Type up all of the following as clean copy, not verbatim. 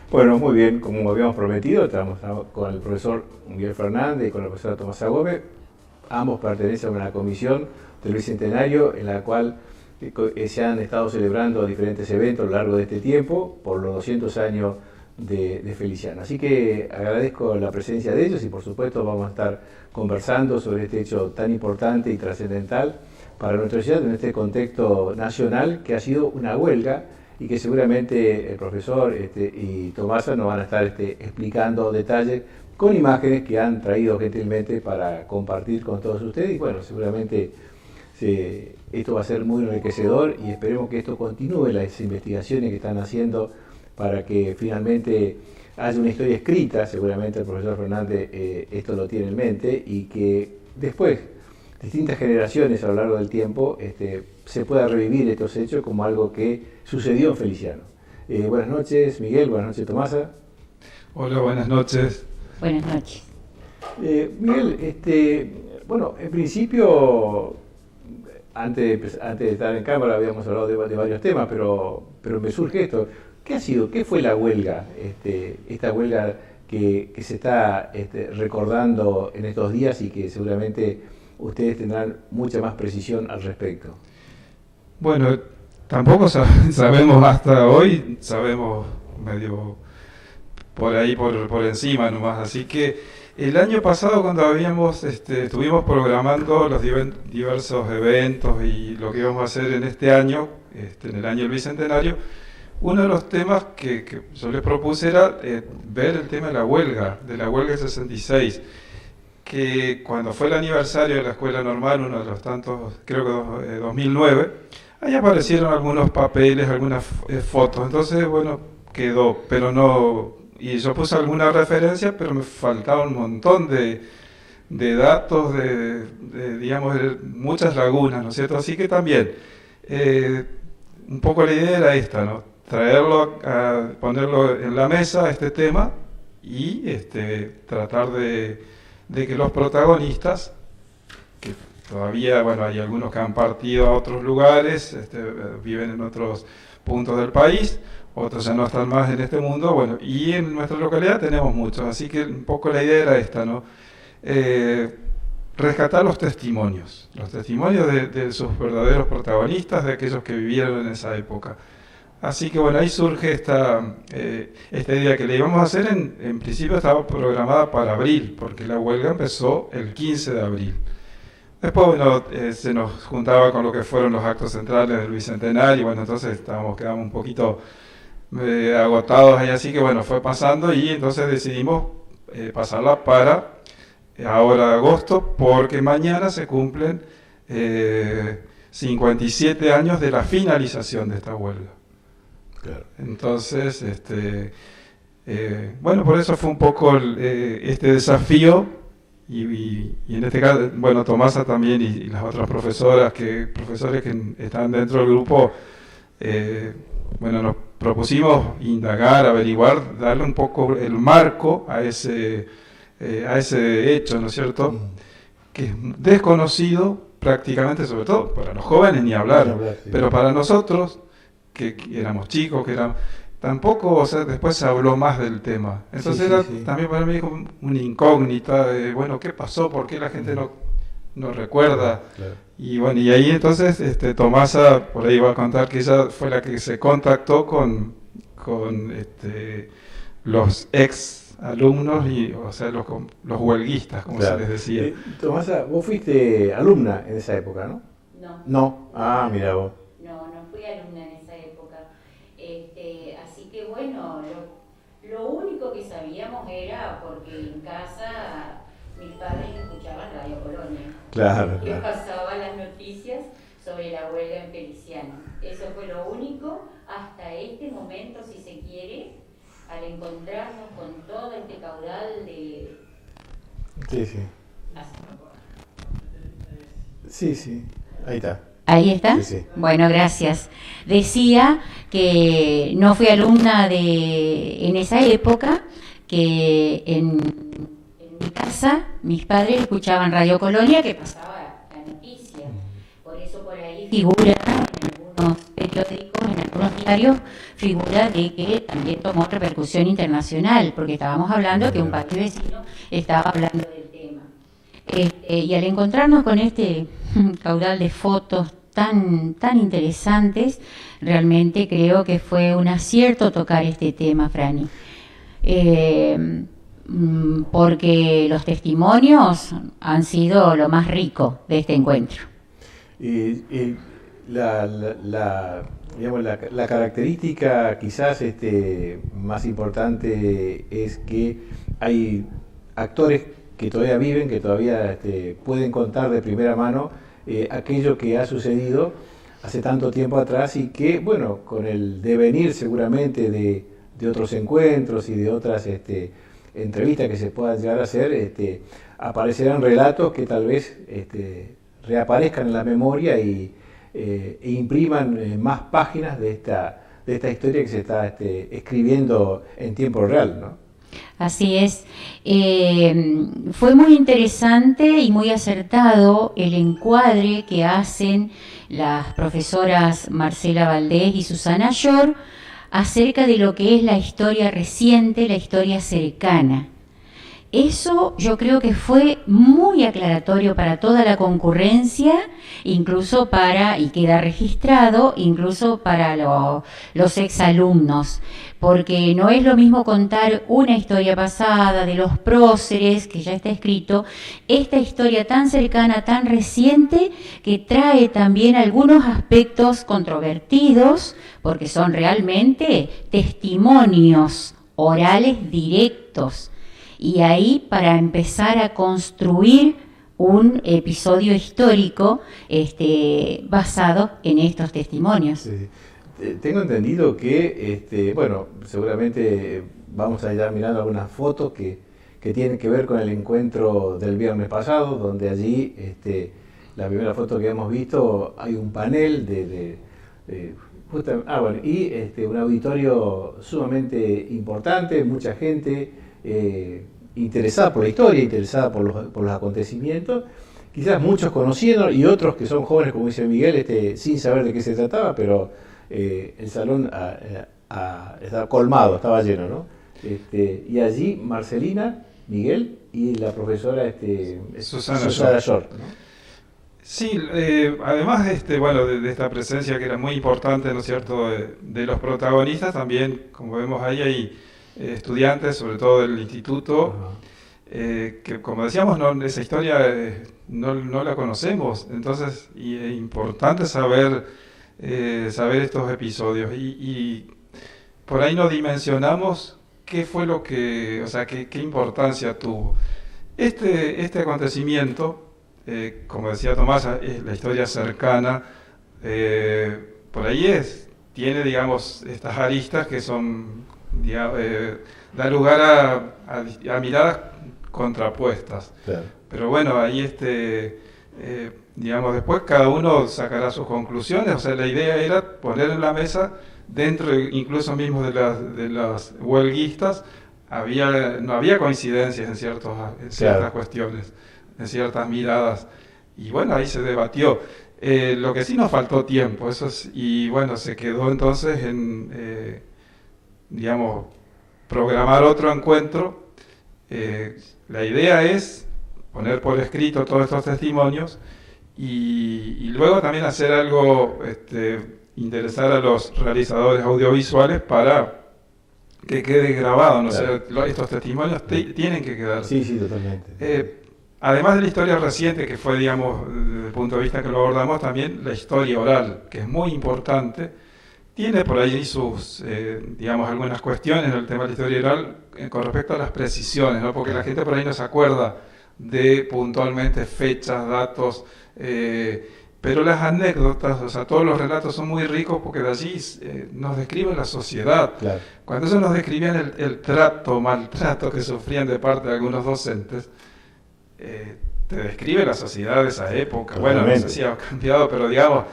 Bueno, muy bien, como habíamos prometido, estamos con el profesor Miguel Fernández y con la profesora Tomasa Gómez. Ambos pertenecen a una comisión del Bicentenario en la cual se han estado celebrando diferentes eventos a lo largo de este tiempo por los 200 años de Feliciano. Así que agradezco la presencia de ellos y por supuesto vamos a estar conversando sobre este hecho tan importante y trascendental para nuestra ciudad en este contexto nacional que ha sido una huelga y que seguramente el profesor y Tomasa nos van a estar explicando detalles con imágenes que han traído gentilmente para compartir con todos ustedes y bueno, seguramente esto va a ser muy enriquecedor y esperemos que esto continúe las investigaciones que están haciendo para que finalmente haya una historia escrita, seguramente el profesor Fernández esto lo tiene en mente y que después distintas generaciones a lo largo del tiempo se pueda revivir estos hechos como algo que sucedió en Feliciano. Buenas noches, Miguel, buenas noches, Tomasa. Hola, buenas noches. Buenas noches. Miguel, bueno, en principio, antes de estar en cámara habíamos hablado de varios temas, pero me surge esto. ¿Qué fue la huelga? Esta huelga que se está recordando en estos días y que seguramente ustedes tendrán mucha más precisión al respecto. Bueno, tampoco sabemos hasta hoy, sabemos medio por ahí, por encima nomás. Así que el año pasado cuando estuvimos programando los diversos eventos y lo que íbamos a hacer en este año, en el año del Bicentenario, uno de los temas que yo les propuse era ver el tema de la huelga del 66, que cuando fue el aniversario de la Escuela Normal, uno de los tantos, creo que 2009, ahí aparecieron algunos papeles, algunas fotos, entonces bueno, quedó, pero no, y yo puse alguna referencia, pero me faltaba un montón de datos, digamos, muchas lagunas, ¿no es cierto? Así que también, un poco la idea era esta, ¿no? Traerlo, ponerlo en la mesa, este tema, y tratar de que los protagonistas, que todavía, bueno, hay algunos que han partido a otros lugares, viven en otros puntos del país, otros ya no están más en este mundo, bueno, y en nuestra localidad tenemos muchos, así que un poco la idea era esta, ¿no? Rescatar los testimonios de sus verdaderos protagonistas, de aquellos que vivieron en esa época. Así que bueno, ahí surge esta idea que le íbamos a hacer, en principio estaba programada para abril, porque la huelga empezó el 15 de abril. Después, bueno, se nos juntaba con lo que fueron los actos centrales del Bicentenario, y bueno, entonces quedamos un poquito agotados ahí, así que bueno, fue pasando y entonces decidimos pasarla para ahora agosto, porque mañana se cumplen 57 años de la finalización de esta huelga. Claro. Entonces, bueno, por eso fue un poco este desafío y en este caso, bueno, Tomasa también y las otras profesores que están dentro del grupo, bueno, nos propusimos indagar, averiguar, darle un poco el marco a ese hecho, ¿no es cierto? Que es desconocido prácticamente, sobre todo para los jóvenes ni hablar, sí. Pero para nosotros que éramos chicos, tampoco, o sea, después se habló más del tema. Entonces sí. También para mí como una incógnita de, bueno, ¿qué pasó? ¿Por qué la gente no recuerda? Claro. Y bueno, y ahí entonces Tomasa, por ahí va a contar que ella fue la que se contactó con los ex alumnos, o sea, los huelguistas, como claro. Se les decía. Tomasa, vos fuiste alumna en esa época, ¿no? No. Ah, mira vos. No fui alumna en esa época. Así que bueno, lo único que sabíamos era porque en casa mis padres escuchaban Radio Colonia. Claro. Que pasaban las noticias sobre la huelga en Feliciano. Eso fue lo único hasta este momento, si se quiere, al encontrarnos con todo este caudal de... Sí, ahí está. ¿Ahí está? Sí. Bueno, gracias. Decía que no fui alumna en esa época, que en mi casa mis padres escuchaban Radio Colonia que pasaba la noticia. Por eso por ahí figura en algunos periódicos, en algunos diarios, figura de que también tomó repercusión internacional, porque estábamos hablando que un país vecino estaba hablando del tema. Y al encontrarnos con este caudal de fotos tan interesantes, realmente creo que fue un acierto tocar este tema, Franny. Porque los testimonios han sido lo más rico de este encuentro. Digamos, la característica quizás más importante es que hay actores que todavía viven, que todavía pueden contar de primera mano aquello que ha sucedido hace tanto tiempo atrás y que, bueno, con el devenir seguramente de otros encuentros y de otras entrevistas que se puedan llegar a hacer, aparecerán relatos que tal vez reaparezcan en la memoria e impriman más páginas de esta historia que se está escribiendo en tiempo real, ¿no? Así es. Fue muy interesante y muy acertado el encuadre que hacen las profesoras Marcela Valdés y Susana Llor acerca de lo que es la historia reciente, la historia cercana. Eso yo creo que fue muy aclaratorio para toda la concurrencia, incluso y queda registrado, incluso para los exalumnos, porque no es lo mismo contar una historia pasada de los próceres, que ya está escrito, esta historia tan cercana, tan reciente, que trae también algunos aspectos controvertidos, porque son realmente testimonios orales directos. Y ahí, para empezar a construir un episodio histórico basado en estos testimonios. Sí. Tengo entendido que, bueno, seguramente vamos a ir mirando algunas fotos que tienen que ver con el encuentro del viernes pasado, donde allí, la primera foto que hemos visto, hay un panel y un auditorio sumamente importante, mucha gente interesada por la historia, interesada por los acontecimientos, quizás muchos conociendo y otros que son jóvenes, como dice Miguel, sin saber de qué se trataba, pero el salón estaba colmado, estaba lleno, ¿no? Y allí Marcelina, Miguel y la profesora Susana Llor, ¿no? Sí, además de esta presencia que era muy importante, ¿no es cierto?, de los protagonistas, también, como vemos ahí, hay estudiantes, sobre todo del instituto, que, como decíamos, esa historia no la conocemos, entonces es importante saber estos episodios y por ahí no dimensionamos qué fue lo que, o sea, qué importancia tuvo. Este acontecimiento, como decía Tomás, es la historia cercana, por ahí tiene, digamos, estas aristas que son, da lugar a miradas contrapuestas. Claro. Pero bueno, ahí digamos, después cada uno sacará sus conclusiones, o sea, la idea era poner en la mesa, dentro incluso mismo de las huelguistas, no había coincidencias en ciertas cuestiones, en ciertas miradas, y bueno, ahí se debatió. Lo que sí nos faltó tiempo, y bueno, se quedó entonces en, digamos, programar otro encuentro. La idea es poner por escrito todos estos testimonios y luego también hacer algo, interesar a los realizadores audiovisuales para que quede grabado, ¿no? Claro. O sea, estos testimonios tienen que quedar. Sí, totalmente. Además de la historia reciente, que fue, digamos, desde el punto de vista que lo abordamos, también la historia oral, que es muy importante. Tiene por ahí sus, digamos, algunas cuestiones en el tema de la historia oral con respecto a las precisiones, ¿no? Porque la gente por ahí no se acuerda de puntualmente fechas, datos, pero las anécdotas, o sea, todos los relatos son muy ricos porque de allí nos describen la sociedad. Claro. Cuando ellos nos describían el maltrato que sufrían de parte de algunos docentes, te describe la sociedad de esa época. Totalmente. Bueno, no sé si ha cambiado, pero digamos,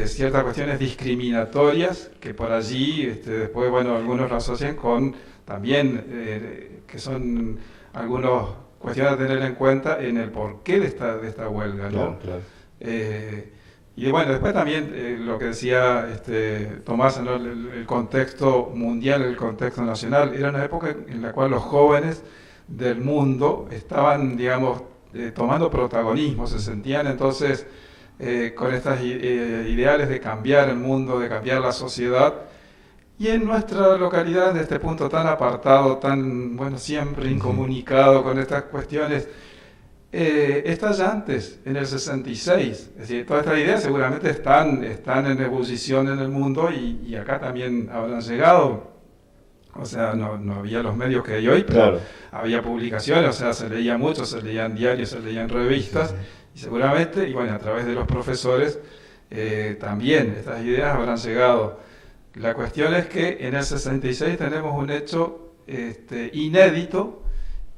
ciertas cuestiones discriminatorias que por allí, después, bueno, algunos lo asocian con también, que son algunas cuestiones a tener en cuenta en el porqué de esta huelga, ¿no? Claro. Y bueno, después también lo que decía Tomás, ¿no? El contexto mundial, el contexto nacional, era una época en la cual los jóvenes del mundo estaban, digamos, tomando protagonismo, se sentían entonces con estas ideales de cambiar el mundo, de cambiar la sociedad. Y en nuestra localidad, en este punto tan apartado, tan, bueno, siempre incomunicado con estas cuestiones, está ya antes, en el 66. Es decir, todas estas ideas seguramente están en ebullición en el mundo y acá también habrán llegado. O sea, no había los medios que hay hoy, pero claro, había publicaciones, o sea, se leía mucho, se leían diarios, se leían revistas, y seguramente, y bueno, a través de los profesores, también estas ideas habrán llegado. La cuestión es que en el 66 tenemos un hecho inédito,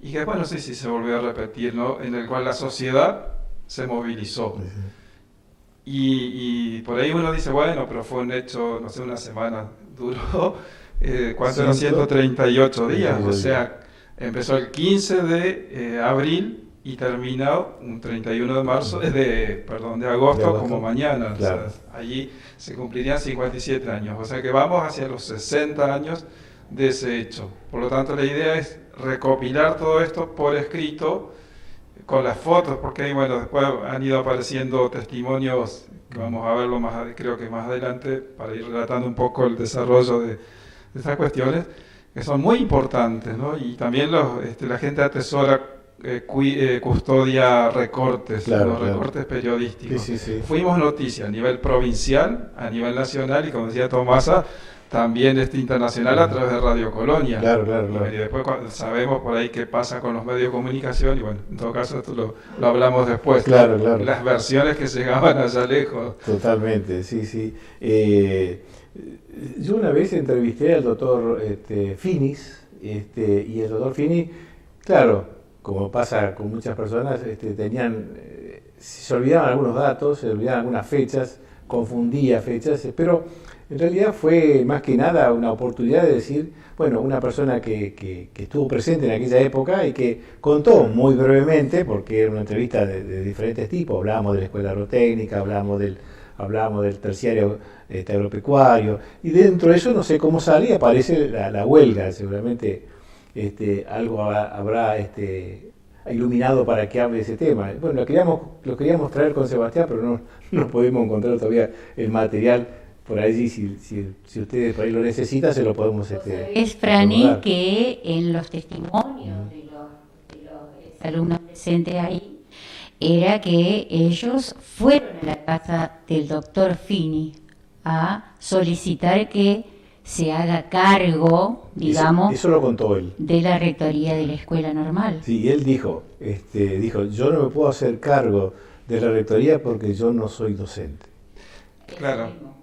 y que bueno, sí se volvió a repetir, ¿no? En el cual la sociedad se movilizó. Y por ahí uno dice, bueno, pero fue un hecho, no sé, una semana, duró, ¿cuánto eran? 138 días, o sea, empezó el 15 de abril y terminó un 31 de marzo, de agosto, como mañana. Claro. O sea, allí se cumplirían 57 años, o sea que vamos hacia los 60 años de ese hecho. Por lo tanto, la idea es recopilar todo esto por escrito, con las fotos, porque bueno, después han ido apareciendo testimonios, que vamos a verlo creo que más adelante, para ir relatando un poco el desarrollo de estas cuestiones, que son muy importantes, ¿no? Y también la gente atesora, custodia recortes, claro, recortes periodísticos. Sí. Fuimos noticia a nivel provincial, a nivel nacional y, como decía Tomasa, también internacional a través de Radio Colonia. Claro. Y después sabemos por ahí qué pasa con los medios de comunicación y bueno, en todo caso esto lo hablamos después. Claro. Las versiones que llegaban allá lejos. Totalmente, sí. Yo una vez entrevisté al doctor Finis, y el doctor Finis, claro, como pasa con muchas personas, se olvidaban algunos datos, se olvidaban algunas fechas, confundía fechas, pero en realidad fue más que nada una oportunidad de decir, bueno, una persona que estuvo presente en aquella época y que contó muy brevemente, porque era una entrevista de diferentes tipos, hablábamos de la escuela agrotécnica, hablábamos del terciario agropecuario, y dentro de eso no sé cómo sale, aparece la huelga, seguramente algo habrá iluminado para que hable de ese tema. Bueno, lo queríamos traer con Sebastián, pero no podemos encontrar todavía el material. Por allí, si ustedes por ahí lo necesitan, se lo podemos... Es, Franny, que en los testimonios de los alumnos presentes ahí, era que ellos fueron a la casa del doctor Fini a solicitar que se haga cargo, digamos, eso lo contó él, de la rectoría de la escuela normal. Sí, él dijo, yo no me puedo hacer cargo de la rectoría porque yo no soy docente. Claro.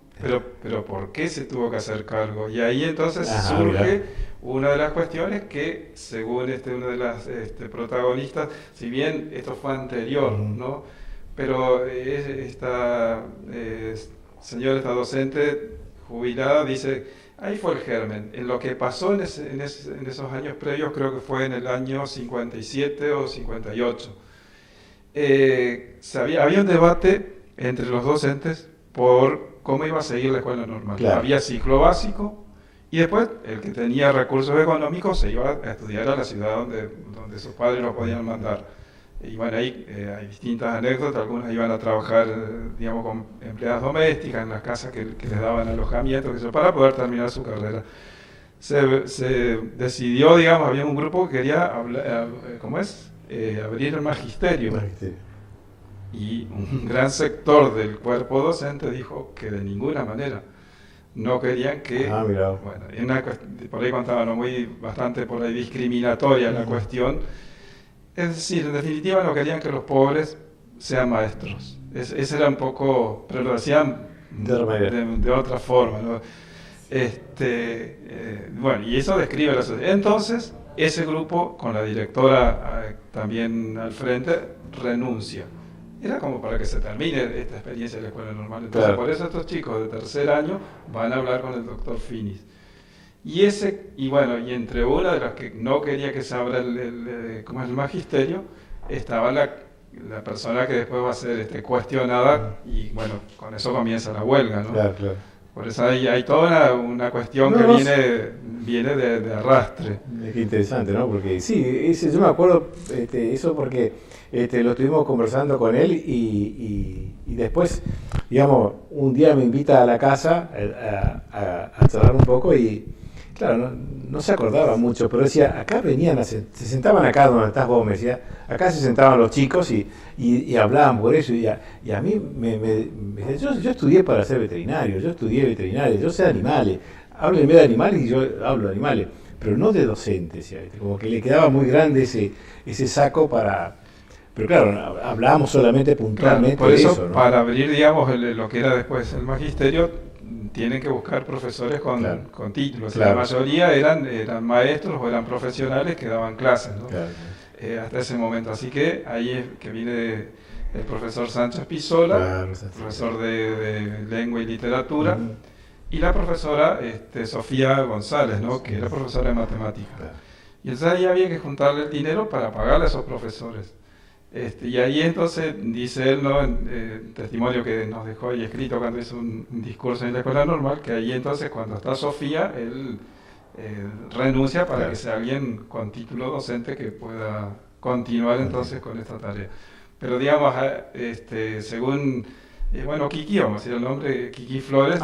Pero ¿por qué se tuvo que hacer cargo? Y ahí entonces surge una de las cuestiones que, según una de las protagonistas, si bien esto fue anterior, ¿no? Pero esta docente jubilada dice, ahí fue el germen. En lo que pasó en esos años previos, creo que fue en el año 57 o 58, había un debate entre los docentes por cómo iba a seguir la escuela normal. Claro. Había ciclo básico y después el que tenía recursos económicos se iba a estudiar a la ciudad donde sus padres lo podían mandar. Y bueno, ahí hay distintas anécdotas, algunos iban a trabajar, digamos, con empleadas domésticas en las casas que les daban alojamiento, para poder terminar su carrera. Se decidió, digamos, había un grupo que quería abrir el magisterio. Y un gran sector del cuerpo docente dijo que de ninguna manera no querían que... Bueno, por ahí contaban bastante por ahí discriminatoria la cuestión. Es decir, en definitiva no querían que los pobres sean maestros. Ese era un poco... pero lo decían de otra forma, ¿no? Bueno, y eso describe la sociedad. Entonces, ese grupo, con la directora también al frente, renuncia. Era como para que se termine esta experiencia de la escuela normal. Entonces, claro, por eso estos chicos de tercer año van a hablar con el doctor Finis. Y entre una de las que no quería que se abra el magisterio, estaba la persona que después va a ser cuestionada, y bueno, con eso comienza la huelga, ¿no? Claro, claro. Por eso hay toda una cuestión que viene de arrastre. Qué interesante, ¿no? Porque sí, yo me acuerdo eso porque lo estuvimos conversando con él y después, digamos, un día me invita a la casa a charlar un poco y, claro, no se acordaba mucho, pero decía, acá venían, se sentaban acá donde estás vos, me decía, acá se sentaban los chicos y hablaban por eso y a mí yo estudié para ser veterinario, yo estudié veterinario, yo sé animales, háblenme de animales y yo hablo de animales, pero no de docente, decía, como que le quedaba muy grande ese saco para... Pero claro, hablábamos solamente puntualmente por eso, de eso, ¿no? para abrir, digamos, lo que era después el magisterio, tienen que buscar profesores con títulos. Claro. La mayoría eran maestros o eran profesionales que daban clases, ¿no? Claro. Hasta ese momento. Así que ahí es que viene el profesor Sánchez Pisola, Claro, profesor de lengua y literatura, y la profesora Sofía González, ¿no? Que era profesora de matemáticas. Claro. Y entonces ahí había que juntarle el dinero para pagarle a esos profesores. Y ahí entonces dice él, ¿no? En testimonio que nos dejó ahí escrito cuando hizo un discurso en la escuela normal, que ahí entonces cuando está Sofía, él renuncia para que sea alguien con título docente que pueda continuar entonces con esta tarea. Pero digamos, según, Kiki, vamos a decir el nombre, Kiki Flores,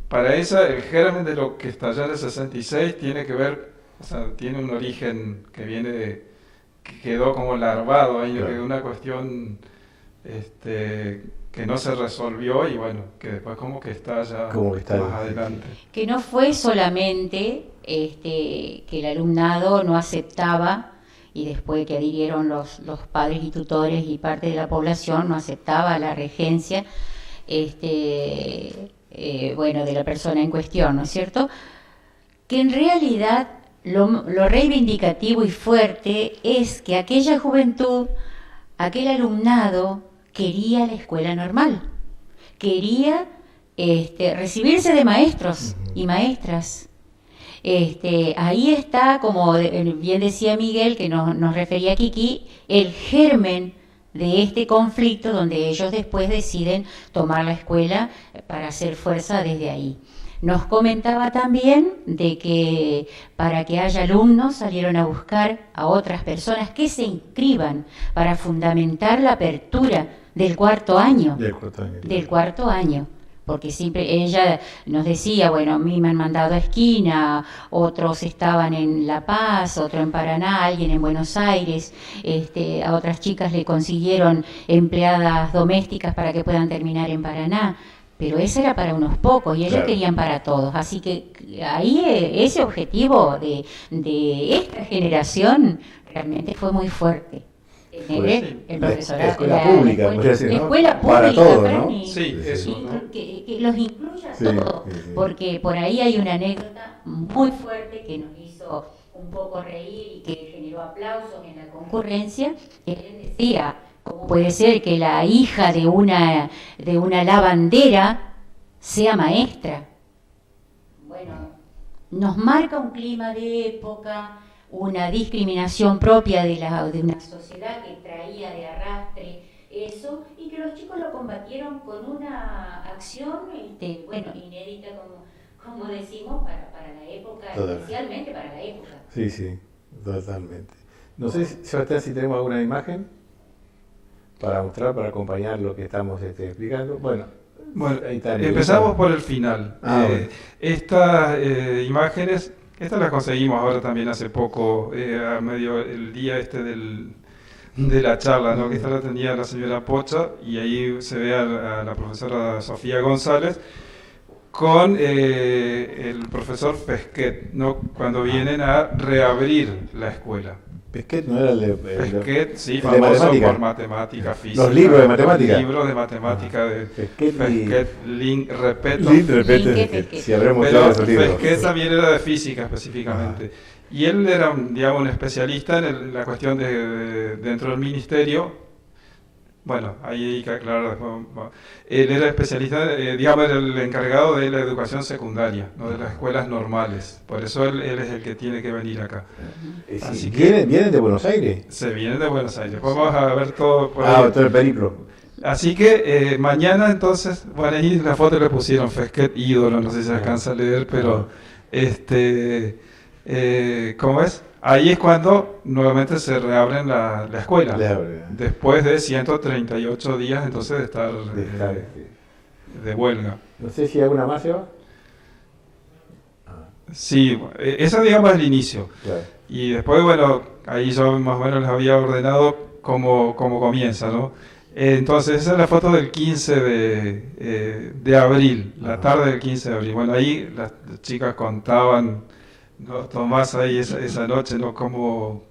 para ella el germen de lo que estalló en el 66 tiene que ver, o sea, tiene un origen que viene que quedó como larvado ahí, claro. Que una cuestión que no se resolvió y bueno, que después como que está ya más adelante. Que no fue solamente que el alumnado no aceptaba y después que adhirieron los padres y tutores y parte de la población no aceptaba la regencia de la persona en cuestión, ¿no es cierto? Que en realidad lo reivindicativo y fuerte es que aquella juventud, aquel alumnado quería la escuela normal, quería recibirse de maestros y maestras. Ahí está, como bien decía Miguel, que nos refería a Kiki, el germen de este conflicto donde ellos después deciden tomar la escuela para hacer fuerza desde ahí. Nos comentaba también de que para que haya alumnos salieron a buscar a otras personas que se inscriban para fundamentar la apertura del cuarto año. Del cuarto año. Porque siempre ella nos decía, bueno, a mí me han mandado a Esquina, otros estaban en La Paz, otro en Paraná, alguien en Buenos Aires, a otras chicas le consiguieron empleadas domésticas para que puedan terminar en Paraná. Pero eso era para unos pocos y ellos querían para todos. Así que ahí ese objetivo de esta generación realmente fue muy fuerte. El profesorado, la escuela pública, ¿no? Escuela pública para todo, ¿no? Sí, eso, ¿no? Que los incluya todos, porque por ahí hay una anécdota muy fuerte que nos hizo un poco reír y que generó aplausos en la concurrencia, que él decía, ¿cómo puede ser que la hija de una lavandera sea maestra? Bueno, nos marca un clima de época, una discriminación propia de una sociedad que traía de arrastre eso, y que los chicos lo combatieron con una acción inédita, como decimos, para la época, especialmente para la época. Sí, totalmente. No sé, Sebastián, si tenemos alguna imagen para mostrar, para acompañar lo que estamos explicando. Bueno, empezamos por el final. Estas imágenes, estas las conseguimos ahora también hace poco, a medio el día de la charla, ¿no? Que esta la tenía la señora Pocha, y ahí se ve a la profesora Sofía González con el profesor Pesquet, ¿no? Cuando vienen a reabrir la escuela. Pesquet no era el de... Pesquet, sí, famoso matemática. Por matemática, física. Los libros de matemática. Los libros de matemática de Pesquet, Link, Repeto. Si habremos mostrado esos libros. Pesquet también era de física específicamente. Y él era, digamos, un especialista en la cuestión de dentro del ministerio, Bueno, ahí hay que aclarar después. Él era especialista, digamos, era el encargado de la educación secundaria, no de las escuelas normales. Por eso él es el que tiene que venir acá. Así que ¿vienen de Buenos Aires? Se vienen de Buenos Aires. Vamos a ver todo por ahí. Todo el periplo. Así que mañana entonces, bueno, ahí la foto le pusieron Fesquet ídolo, no sé si se alcanza a leer, pero ¿cómo es? Ahí es cuando nuevamente se reabren la escuela, después de 138 días entonces de estar de huelga. No sé si alguna más se va. Sí, esa digamos es el inicio. Claro. Y después, bueno, ahí yo más o menos les había ordenado cómo comienza, ¿no? Entonces esa es la foto del 15 de abril, la tarde del 15 de abril. Bueno, ahí las chicas contaban, ¿no, Tomás, ahí esa noche, ¿no? Cómo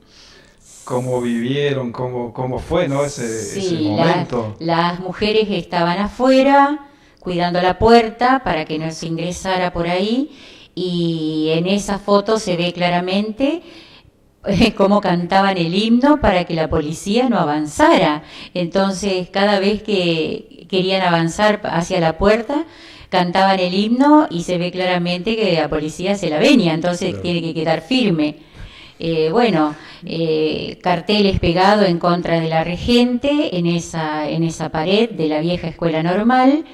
vivieron, cómo fue, ¿no? Ese momento. Las mujeres estaban afuera cuidando la puerta para que no se ingresara por ahí, y en esa foto se ve claramente cómo cantaban el himno para que la policía no avanzara. Entonces, cada vez que querían avanzar hacia la puerta, cantaban el himno y se ve claramente que la policía se la venía, entonces claro, tiene que quedar firme. Carteles pegados en contra de la regente en esa pared de la vieja escuela normal,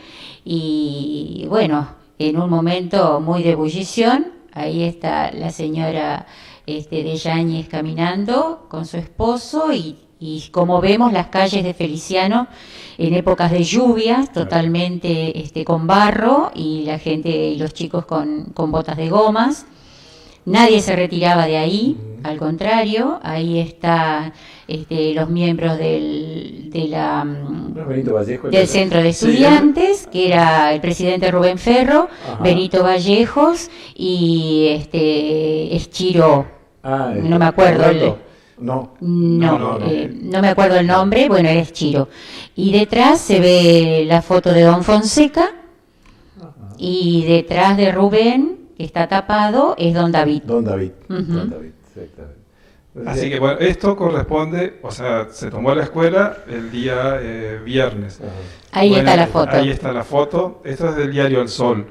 y bueno, en un momento muy de ebullición, ahí está la señora de Yáñez caminando con su esposo, y como vemos las calles de Feliciano en épocas de lluvias totalmente con barro, y la gente y los chicos con botas de gomas. Nadie se retiraba de ahí, al contrario, ahí está los miembros del centro de estudiantes, que era el presidente Rubén Ferro, Benito Vallejos y Eschiro, no me acuerdo no me acuerdo el nombre, bueno, era Eschiro. Y detrás se ve la foto de Don Fonseca, y detrás de Rubén, que está tapado, es Don David. Don David, exactamente. Así que bueno, esto corresponde, o sea, se tomó la escuela el día viernes. Ahí está la foto. Ahí está la foto, esto es del diario El Sol.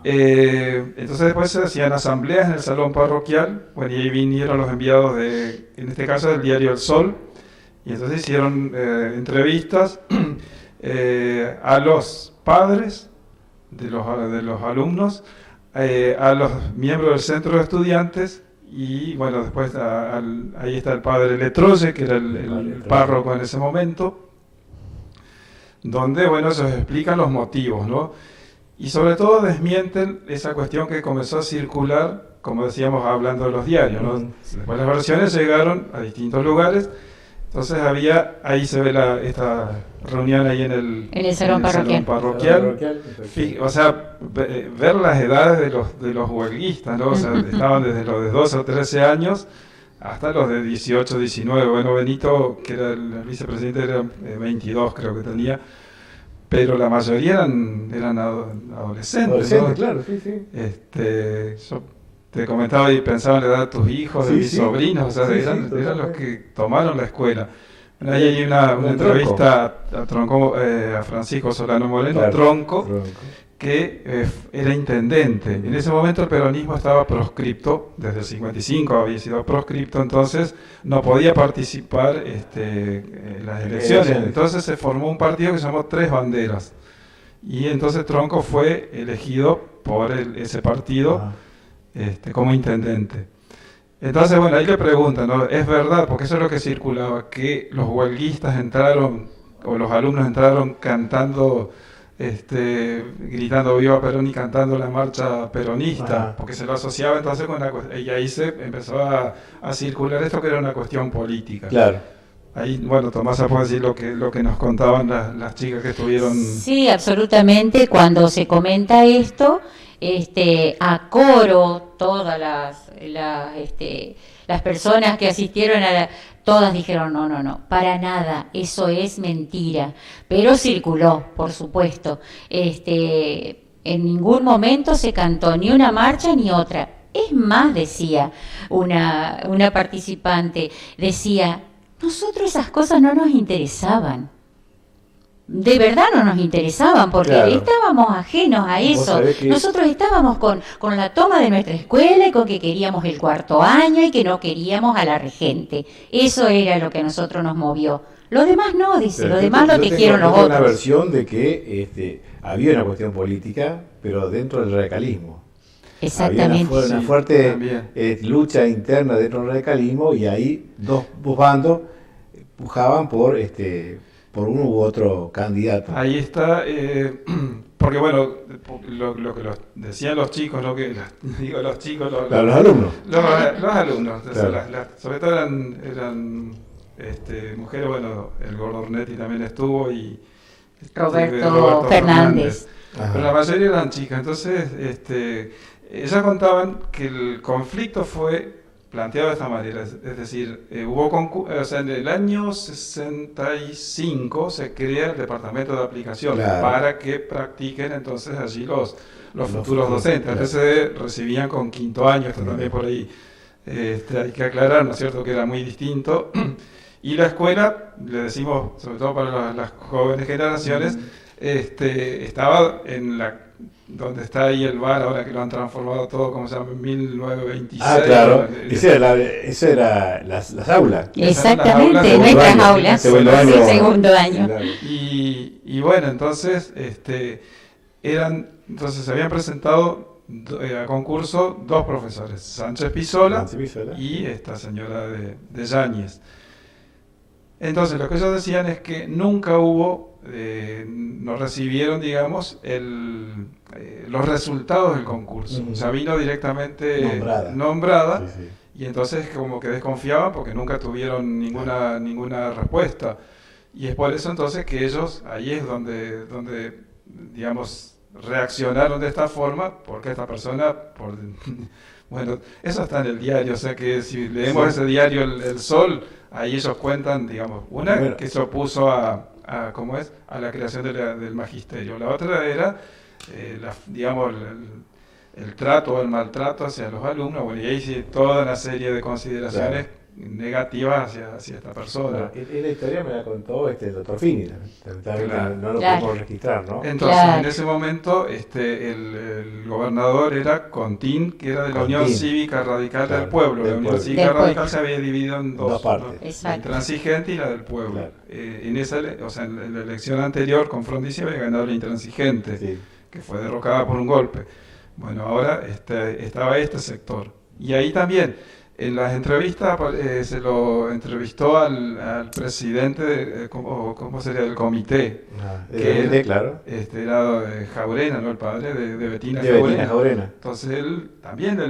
Entonces después se hacían asambleas en el salón parroquial, bueno, y ahí vinieron los enviados en este caso del diario El Sol, y entonces hicieron entrevistas a los padres de los alumnos, a los miembros del centro de estudiantes, y bueno, después ahí está el padre Letroye, que era el párroco en ese momento, donde bueno, se explican los motivos, ¿no? Y sobre todo desmienten esa cuestión que comenzó a circular, como decíamos, hablando de los diarios, ¿no? Después las versiones llegaron a distintos lugares. Entonces ahí se ve esta reunión ahí en el salón parroquial. O sea, ver las edades de los huelguistas, ¿no? O sea, estaban desde los de 12 o 13 años hasta los de 18, 19. Bueno, Benito, que era el vicepresidente, era 22 creo que tenía, pero la mayoría eran adolescentes, ¿no? Claro, sí. Yo te comentaba y pensaba en la edad de tus hijos, de mis sobrinos, o sea, eran los que tomaron la escuela. Bueno, ahí hay una entrevista a Francisco Solano Moreno, claro, Tronco, que era intendente. En ese momento el peronismo estaba proscripto, desde el 55 había sido proscripto, entonces no podía participar en las elecciones. Entonces se formó un partido que se llamó Tres Banderas, y entonces Tronco fue elegido por ese partido como intendente. Entonces, bueno, ahí le preguntan, ¿no? ¿Es verdad? Porque eso es lo que circulaba, que los huelguistas entraron, o los alumnos entraron cantando, gritando Viva Perón y cantando la marcha peronista, porque se lo asociaba entonces con y ahí se empezó a circular esto, que era una cuestión política. Claro. Ahí, bueno, Tomasa puede decir lo que nos contaban las chicas que estuvieron. Sí, absolutamente. Cuando se comenta esto, a coro, todas las personas que asistieron todas dijeron no, para nada, eso es mentira. Pero circuló, por supuesto. En ningún momento se cantó ni una marcha ni otra. Es más, decía una participante, decía, nosotros esas cosas no nos interesaban. de verdad no nos interesaban, porque Claro. estábamos ajenos a Vos eso. sabés que- Nosotros estábamos con la toma de nuestra escuela y con que queríamos el cuarto año y que no queríamos a la regente. Eso era lo que a nosotros nos movió. Los demás no, dice, Pero los yo demás te- lo yo tejieron tengo- los yo tengo una otros. versión de que había una cuestión política, pero dentro del radicalismo. Exactamente. Había una Sí, fuerte también. lucha interna dentro del radicalismo y ahí dos bandos pujaban por uno u otro candidato. Ahí está, porque bueno, lo que decían los chicos, no que digo los chicos, Claro, los alumnos. los alumnos, Claro. sobre todo eran mujeres, bueno, el Gordo Ornetti también estuvo y Roberto Fernández. Ajá. Pero la mayoría eran chicas, entonces ellas contaban que el conflicto fue planteado de esta manera, es decir, o sea, en el año 65 se crea el departamento de aplicación Claro. para que practiquen entonces allí los futuros futuros, docentes, claro. entonces recibían con quinto año, esto también por ahí hay que aclarar, ¿no es cierto?, que era muy distinto. Y la escuela, le decimos, sobre todo para las jóvenes generaciones, estaba en donde está ahí el bar, ahora que lo han transformado todo, como se llama, en 1926. Ah, claro. ¿no? Esa era las aulas. Exactamente, Segundo nuestras año, aulas. segundo año. Sí, segundo año. Claro. Y bueno, entonces entonces se habían presentado a concurso dos profesores, Sánchez Pisola Sánchez Pisola. y esta señora de Yáñez. Entonces lo que ellos decían es que nunca hubo, no recibieron, digamos, los resultados del concurso. Ujú. O sea, vino directamente Nombrada. Sí, sí. y entonces como que desconfiaban porque nunca tuvieron ninguna respuesta. Y es por eso entonces que ellos, ahí es donde digamos, reaccionaron de esta forma, porque esta persona, bueno, eso está en el diario, o sea que si leemos ese diario, el Sol, ahí ellos cuentan, digamos, una Bueno. que se opuso ¿cómo es?, a la creación del magisterio. La otra era, digamos, el trato o el maltrato hacia los alumnos, bueno, y ahí sí toda una serie de consideraciones negativas hacia esta persona. Bueno, en la historia me la contó el doctor Fini, lamentablemente Claro. no lo Claro. podemos registrar, ¿no? Entonces, Claro. en ese momento, el gobernador era Contín, que era de la Contín. Unión Cívica Radical Claro, del Pueblo. del La Unión pueblo. Cívica Del Radical pueblo. se había dividido en Dos dos, partes. ¿no? La Exacto. intransigente y la del pueblo. Claro. O sea, en la elección anterior, con Frondizi había ganado la intransigente, Sí. que fue derrocada por un golpe. Bueno, ahora estaba este sector. Y ahí también, en las entrevistas, se lo entrevistó al presidente, ¿cómo sería?, del comité. Que Claro. Era Jaurena, ¿no?, el padre de Betina De Jaurena. Betina Jaurena. Entonces él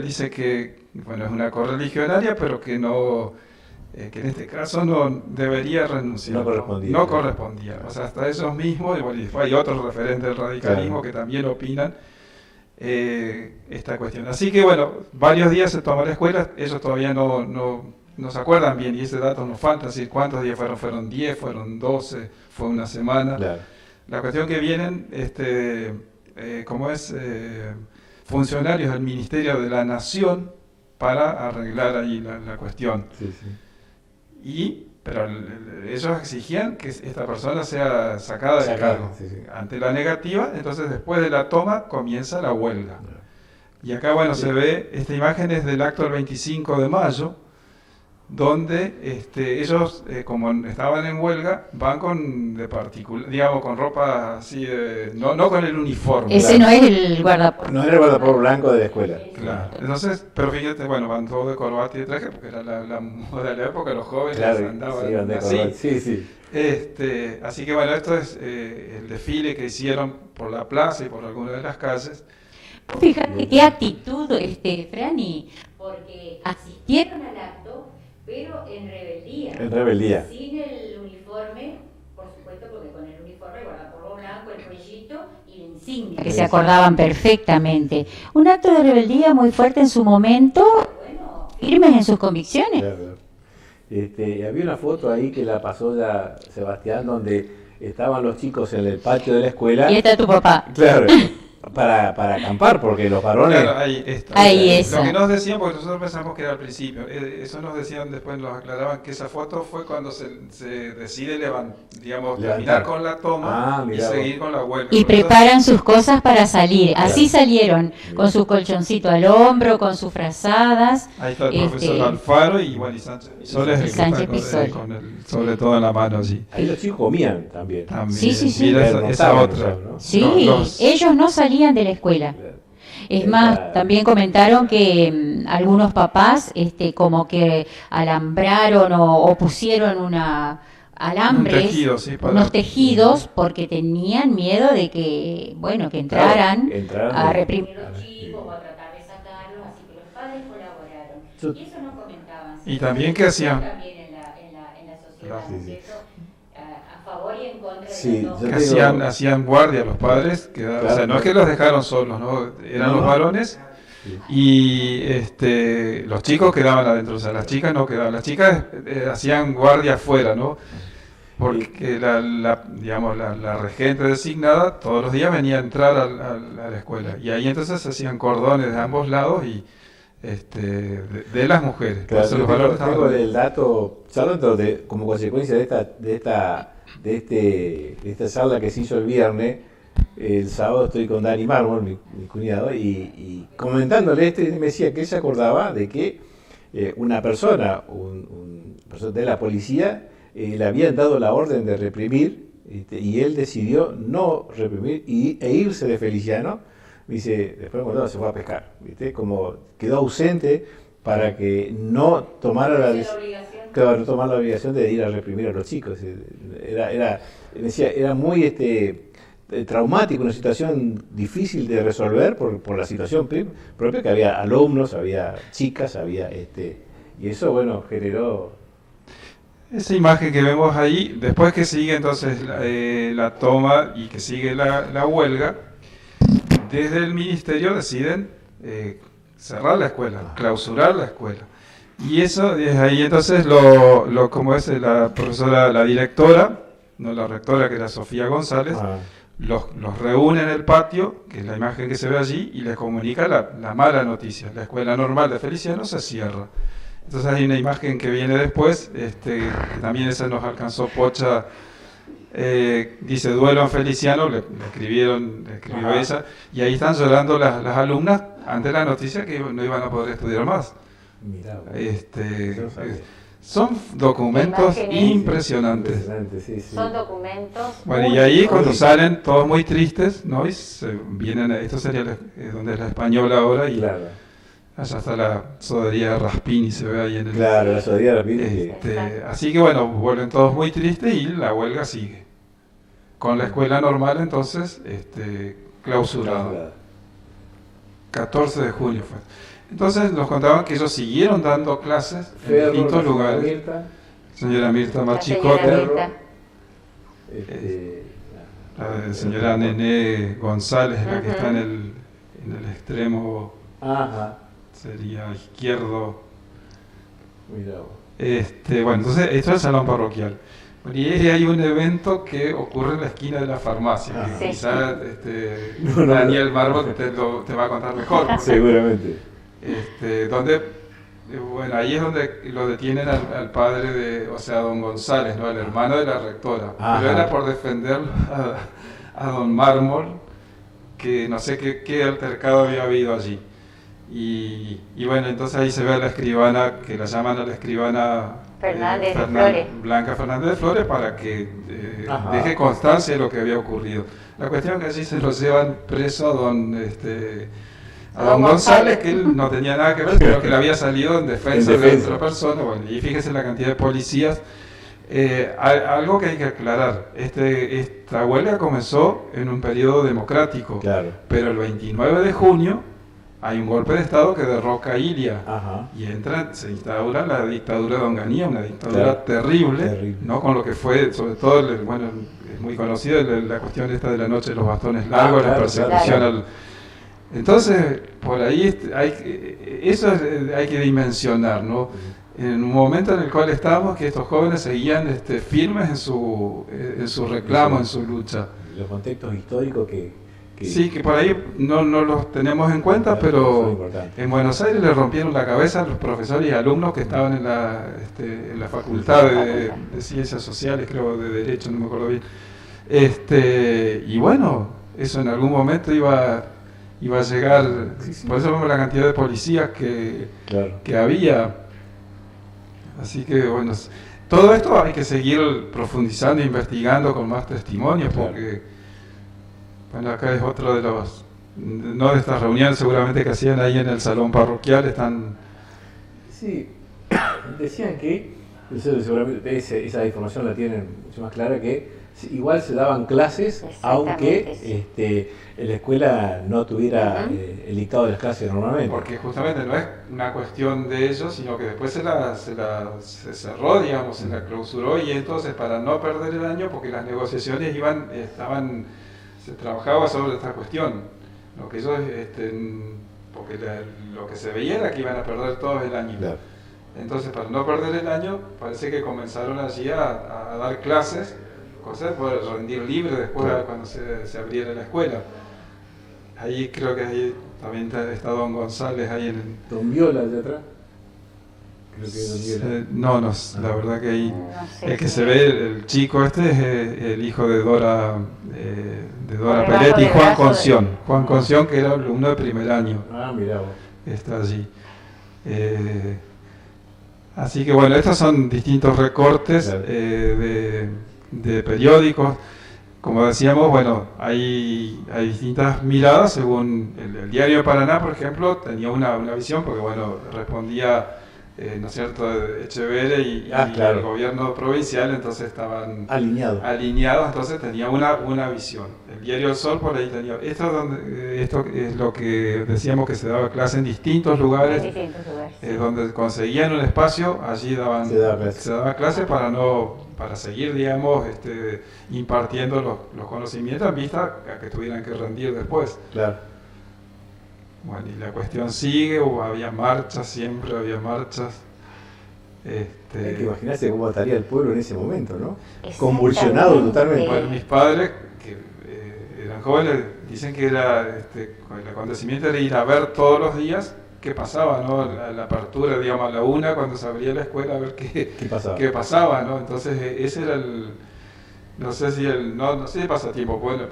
dice que, bueno, es una correligionaria, pero que no, que en este caso no debería renunciar. No correspondía. No correspondía. O sea, hasta esos mismos, y bueno, y después hay otros referentes del radicalismo que también opinan esta cuestión. Así que bueno, varios días se tomó la escuela, ellos todavía no se acuerdan bien, y ese dato nos falta, es decir, cuántos días fueron 10, fueron 12, fue una semana. Claro. La cuestión que vienen, funcionarios del Ministerio de la Nación para arreglar ahí la cuestión. Sí, sí. Pero ellos exigían que esta persona sea sacada del cargo. Sí, sí. Ante la negativa, entonces después de la toma comienza la huelga. Y acá, bueno, se ve, esta imagen es del acto del 25 de mayo, donde ellos, como estaban en huelga, van digamos, con ropa así, no con el uniforme. Ese no es el guardaporte. No era el guardapolvo blanco de la escuela. Claro. Entonces, pero fíjate, bueno, van todos de corbata y de traje, porque era la moda de la época, los jóvenes Claro, andaban sí, iban de así. corbata. Sí, sí. Así que bueno, esto es el desfile que hicieron por la plaza y por algunas de las calles. Fíjate qué actitud, Franny, porque asistieron al acto, pero en rebeldía. En rebeldía. Sin el uniforme, por supuesto, porque con el uniforme, guardapolvo blanco, el cuellito y la insignia. Que se acordaban perfectamente. Un acto de rebeldía muy fuerte en su momento, bueno, firmes en sus convicciones. Claro. Había una foto ahí que la pasó ya Sebastián, donde estaban los chicos en el patio de la escuela. Y está tu papá. Claro. para acampar, porque los varones... Claro, ahí está. Ahí está. Lo que nos decían, porque nosotros pensamos que era al principio, eso nos decían después, nos aclaraban que esa foto fue cuando se decide Levantar. terminar con la toma y mirá seguir con la huelga. Y Por eso- preparan sus cosas para salir. Así salieron, con su colchoncito al hombro, con sus frazadas. Ahí está el profesor Alfaro y bueno, y Sánchez Pisoles, el que Sánchez está Pisol. con el, sobre todo en la mano allí. Ahí los chicos comían también. También. Sí, sí, sí. Mira esa Hermosaban, otra. ¿no? Sí, ellos no salían de la escuela. Es más, también comentaron que algunos papás como que alambraron o pusieron alambres, Un tejido, sí, para- unos tejidos, porque tenían miedo de que, bueno, que entraran Claro, a reprimir a a los chicos o a tratar de sacarlos, así que los padres colaboraron. Yo- Y eso nos comentaban. Y también que hacían- También en la sociedad, Sí, ¿no es sí. cierto? A favor y en contra Sí, de los yo dos. Que tengo- hacían guardia los padres, Claro. o sea, no es que los dejaron solos, ¿no? Eran No. los varones y los chicos quedaban adentro, o sea, las chicas no quedaban, las chicas hacían guardia afuera, ¿no? Porque digamos, la regente designada todos los días venía a entrar a la escuela y ahí entonces se hacían cordones de ambos lados y de las mujeres. Por Claro, eso yo los varones tengo estaban- el dato, Charlotte, como consecuencia de esta charla que se hizo el viernes, el sábado estoy con Dani Mármol, mi cuñado, y comentándole me decía que él se acordaba de que una persona, un persona de la policía, le habían dado la orden de reprimir, y él decidió no reprimir e irse de Feliciano. Dice, después cuando se fue a pescar, ¿viste? Como quedó ausente para que no tomara no tomar la obligación de ir a reprimir a los chicos. Era muy traumático, una situación difícil de resolver por la situación propia, que había alumnos, había chicas, y eso, bueno, generó... Esa imagen que vemos ahí, después que sigue entonces la toma y que sigue la huelga, desde el ministerio deciden cerrar la escuela, clausurar la escuela. Y eso, desde ahí entonces, como es la profesora, la directora, no la rectora, que era Sofía González, los reúne en el patio, que es la imagen que se ve allí, y les comunica la mala noticia. La escuela normal de Feliciano se cierra. Entonces hay una imagen que viene después, que también esa nos alcanzó Pocha, dice duelo en Feliciano, le escribió ella, y ahí están llorando las alumnas ante la noticia que no iban a poder estudiar más. Mirá, son documentos Imágenes. impresionantes. impresionante, sí. Son documentos. Bueno, y ahí cuando salen todos muy tristes, ¿no? Y vienen, esto sería donde es la Española ahora, y Claro, allá está la sodería de Raspini, se ve ahí en el... claro, la soledad de la vida. Así que bueno, vuelven todos muy tristes y la huelga sigue. Con la escuela normal entonces clausurada. 14 de junio fue. Entonces nos contaban que ellos siguieron dando clases en distintos lugares. Señora Mirta Machicote, la señora Nené González, la que está en el extremo, Ajá, sería izquierdo. mira vos. Bueno, entonces esto es el salón parroquial. Bueno, y ahí hay un evento que ocurre en la esquina de la farmacia, que Sí. quizá Daniel Mármol te va a contar mejor. Seguramente. Donde, bueno, ahí es donde lo detienen al padre o sea, a don González, ¿no? El hermano de la rectora. Ajá. Pero era por defender a don Mármol, que no sé qué altercado había habido allí. Y bueno, entonces ahí se ve a la escribana, que la llaman a la escribana Fernández de Flores. Blanca Fernández de Flores, para que Ajá. deje constancia de lo que había ocurrido. La cuestión es que allí se lo llevan preso a don González, que él no tenía nada que ver, pero que le había salido en defensa de otra persona. Bueno, y fíjese la cantidad de policías. Algo que hay que aclarar, esta huelga comenzó en un periodo democrático, Claro. pero el 29 de junio hay un golpe de Estado que derroca a Ilia. Ajá. Y se instaura la dictadura de Onganía, una dictadura Claro. terrible, ¿no? Con lo que fue, sobre todo, bueno, es muy conocida la cuestión esta de la noche de los bastones largos, la claro, persecución claro. Entonces, por ahí eso hay que dimensionar, ¿no? En un momento en el cual estábamos, que estos jóvenes seguían firmes en su reclamo, en su lucha. Los contextos históricos que Sí, que por ahí no los tenemos en cuenta, pero en Buenos Aires le rompieron la cabeza a los profesores y alumnos que estaban en la facultad de Ciencias Sociales, creo, de Derecho, no me acuerdo bien. Y bueno, eso en algún momento iba a llegar, por eso vemos la cantidad de policías que había. Así que bueno, todo esto hay que seguir profundizando e investigando con más testimonios, porque bueno, acá es otro de los, no de estas reuniones seguramente que hacían ahí en el salón parroquial, están... Sí, decían que, seguramente esa información la tienen mucho más clara, que igual se daban clases, aunque en la escuela no tuviera el dictado de las clases normalmente. Porque justamente no es una cuestión de ellos, sino que después se cerró, digamos, se la clausuró, y entonces para no perder el año, porque las negociaciones se trabajaba sobre esta cuestión, lo que ellos, porque lo que se veía era que iban a perder todos el año. Claro. Entonces, para no perder el año, parece que comenzaron allí a dar clases, cosa de poder rendir libre después, claro, cuando se abriera la escuela. Ahí creo que ahí también está Don González, ahí en el... ¿Don Viola de atrás? Creo que Don Viola. No, la verdad que ahí el que se ve, el chico es el hijo de Dora Peletti y Juan Conción. Juan Conción, que era alumno de primer año. Ah, mirá vos. Está allí. Así que bueno, estos son distintos recortes, claro, de periódicos. Como decíamos, bueno, hay distintas miradas según el Diario de Paraná, por ejemplo, tenía una visión, porque bueno, respondía, ¿no es cierto?, Echeverre y claro, el gobierno provincial, entonces estaban alineados, entonces tenía una visión. El Diario del Sol por ahí tenía, esto es lo que decíamos, que se daba clase en distintos lugares, donde conseguían un espacio, allí se daba clase para seguir, digamos, impartiendo los conocimientos en vista a que tuvieran que rendir después. Claro. Bueno, y la cuestión sigue, había marchas, siempre había marchas. Hay que imaginarse cómo estaría el pueblo en ese momento, ¿no? Convulsionado totalmente. Bueno, mis padres, que eran jóvenes, dicen que era el acontecimiento era ir a ver todos los días qué pasaba, ¿no? La apertura, digamos, a la 1, cuando se abría la escuela, a ver qué pasaba, ¿no? Entonces ese era no sé si pasatiempo, bueno,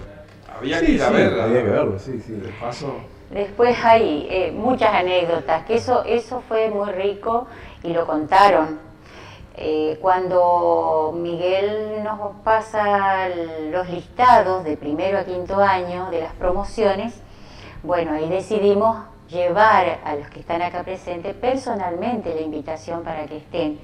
había que ir a ver. Había que verlo, sí. De paso. Después hay muchas anécdotas, que eso fue muy rico y lo contaron. Cuando Miguel nos pasa los listados de primero a quinto año de las promociones, bueno, ahí decidimos llevar a los que están acá presentes personalmente la invitación para que estén.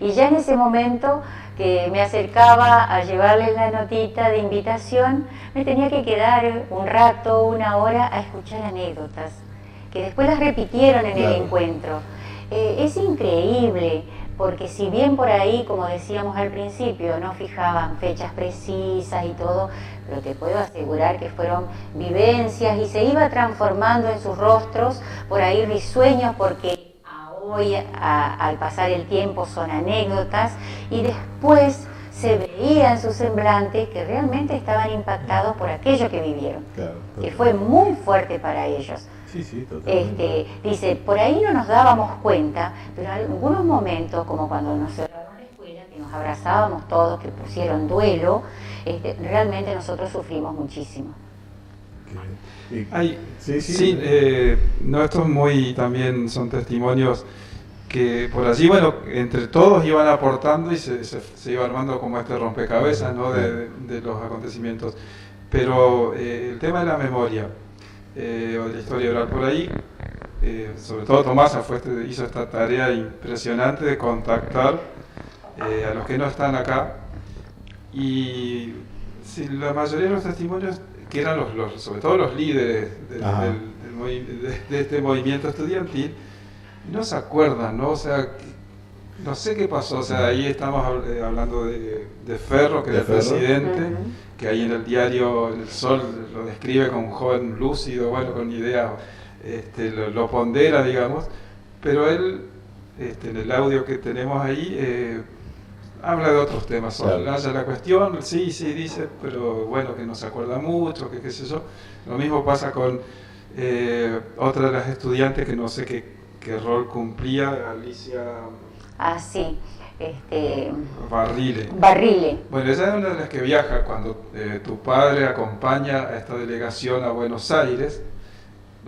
Y ya en ese momento que me acercaba a llevarles la notita de invitación, me tenía que quedar un rato, una hora, a escuchar anécdotas, que después las repitieron en el encuentro. Es increíble, porque si bien por ahí, como decíamos al principio, no fijaban fechas precisas y todo, pero te puedo asegurar que fueron vivencias y se iba transformando en sus rostros, por ahí risueños, porque hoy al pasar el tiempo son anécdotas, y después se veía en su semblante que realmente estaban impactados por aquello que vivieron, que fue muy fuerte para ellos. Sí, totalmente. Dice, por ahí no nos dábamos cuenta, pero en algunos momentos, como cuando nos cerraron la escuela, que nos abrazábamos todos, que pusieron duelo, realmente nosotros sufrimos muchísimo. No, estos también son testimonios que por allí, bueno, entre todos iban aportando y se iba armando como rompecabezas, ¿no?, de los acontecimientos. Pero el tema de la memoria, o de la historia oral, por ahí, sobre todo Tomasa hizo esta tarea impresionante de contactar a los que no están acá, y la mayoría de los testimonios, que eran sobre todo los líderes de este movimiento estudiantil, no se acuerdan, ¿no? O sea, no sé qué pasó. O sea, ahí estamos hablando de Ferro, que era el presidente, que ahí en el diario El Sol lo describe como un joven lúcido, bueno, con ideas, lo pondera, digamos, pero él, en el audio que tenemos ahí, habla de otros temas. Claro. La cuestión, sí, dice, pero bueno, que no se acuerda mucho, que qué sé yo. Lo mismo pasa con otra de las estudiantes que no sé qué rol cumplía, Alicia Sí. Barrile. Barrile. Bueno, ella es una de las que viaja cuando tu padre acompaña a esta delegación a Buenos Aires.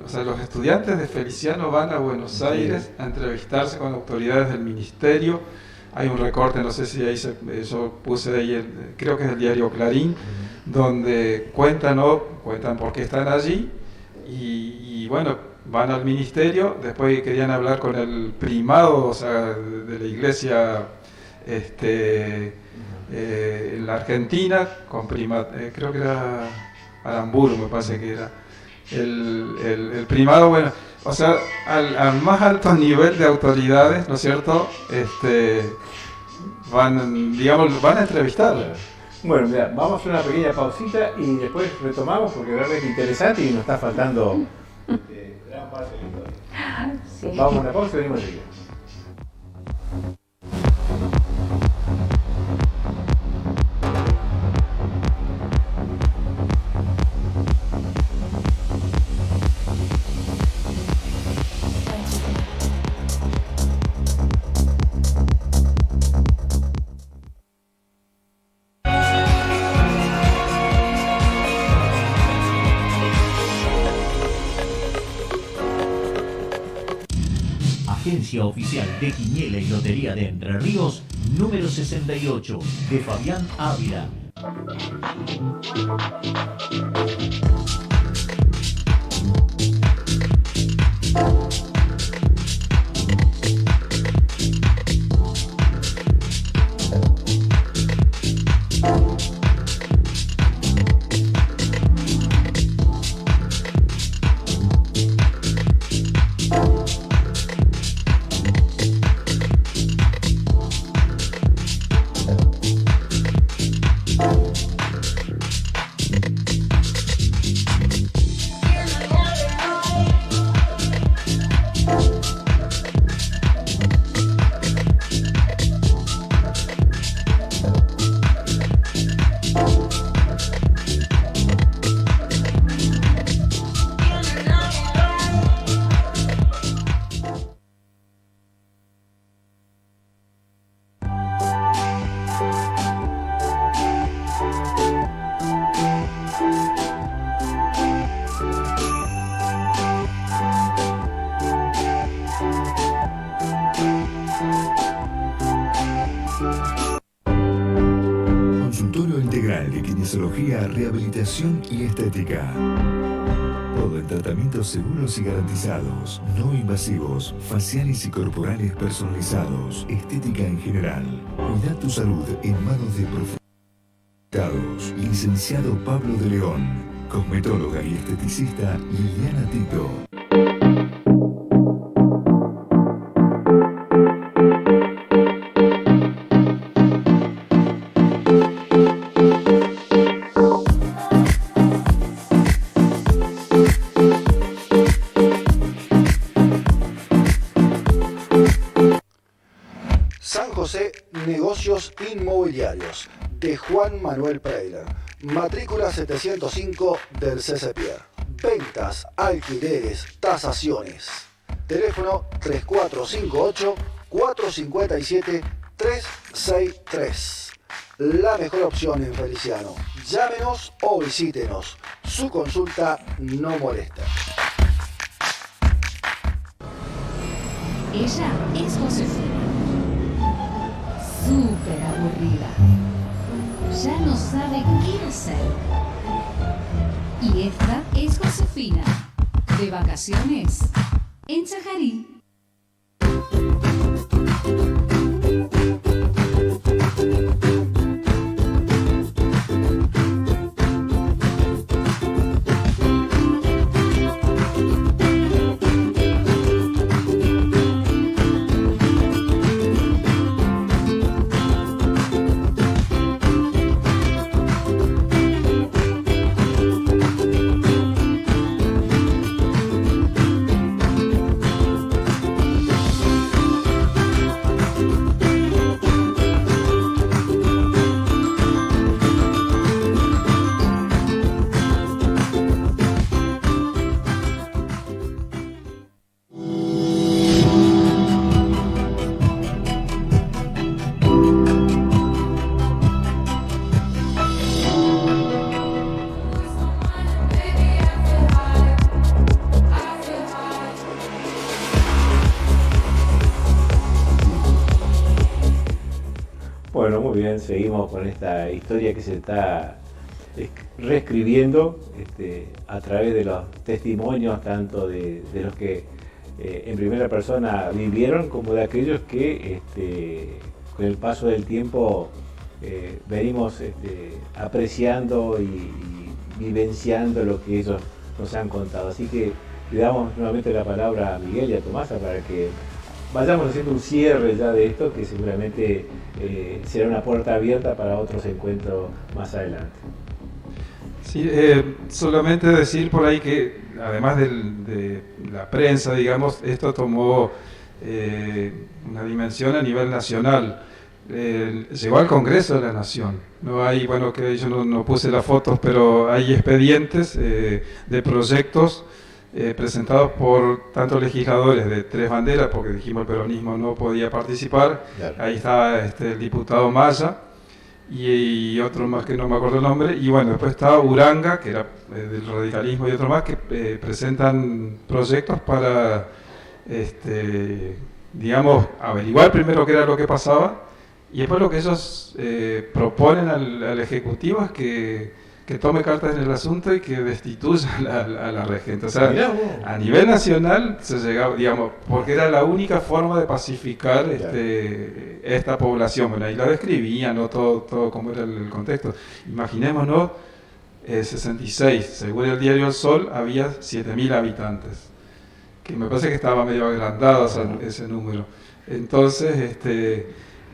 O sea, los estudiantes de Feliciano van a Buenos Aires a entrevistarse con autoridades del ministerio. Hay un recorte, no sé si ahí yo puse ahí, creo que es el diario Clarín, donde cuentan por qué están allí y bueno, van al ministerio. Después querían hablar con el primado, o sea, de la iglesia en la Argentina, creo que era Aramburu, me parece que era el primado. Bueno, o sea, al más alto nivel de autoridades, ¿no es cierto? Van a entrevistar. Bueno, mira, vamos a hacer una pequeña pausita y después retomamos porque realmente es interesante y nos está faltando gran parte de la historia. Sí. Vamos a una pausa y venimos enseguida. Agencia oficial de Quiniela y Lotería de Entre Ríos, número 68, de Fabián Ávila. Rehabilitación y estética. Todo en tratamientos seguros y garantizados, no invasivos, faciales y corporales personalizados, estética en general. Cuida tu salud en manos de profesionales. Licenciado Pablo de León, cosmetóloga y esteticista Liliana Tito. Negocios inmobiliarios de Juan Manuel Pereira, matrícula 705 del CCPIER. Ventas, alquileres, tasaciones. Teléfono 3458-457-363. La mejor opción en Feliciano. Llámenos o visítenos. Su consulta no molesta. Ella es Josefina. Súper aburrida. Ya no sabe qué hacer. Y esta es Josefina, de vacaciones en Chajarí. Muy bien, seguimos con esta historia que se está reescribiendo a través de los testimonios tanto de los que en primera persona vivieron como de aquellos que con el paso del tiempo venimos apreciando y vivenciando lo que ellos nos han contado. Así que le damos nuevamente la palabra a Miguel y a Tomasa para que vayamos haciendo un cierre ya de esto, que seguramente será una puerta abierta para otros encuentros más adelante. Sí, solamente decir por ahí que además de la prensa, digamos, esto tomó una dimensión a nivel nacional. Llegó al Congreso de la Nación. No hay, bueno, que yo no puse las fotos, pero hay expedientes de proyectos presentados por tantos legisladores de Tres Banderas, porque dijimos el peronismo no podía participar. Claro. Ahí estaba el diputado Maya y otro más que no me acuerdo el nombre, y bueno, después estaba Uranga, que era del radicalismo, y otro más que presentan proyectos para digamos, averiguar primero qué era lo que pasaba, y después lo que ellos proponen al Ejecutivo es que tome cartas en el asunto y que destituya a la regente. O sea, a nivel nacional se llegaba, digamos, porque era la única forma de pacificar esta población. Bueno, ahí la describían, ¿no? Todo como era el contexto. Imaginémonos, 66, según el diario El Sol, había 7.000 habitantes, que me parece que estaba medio agrandado ese número. Entonces,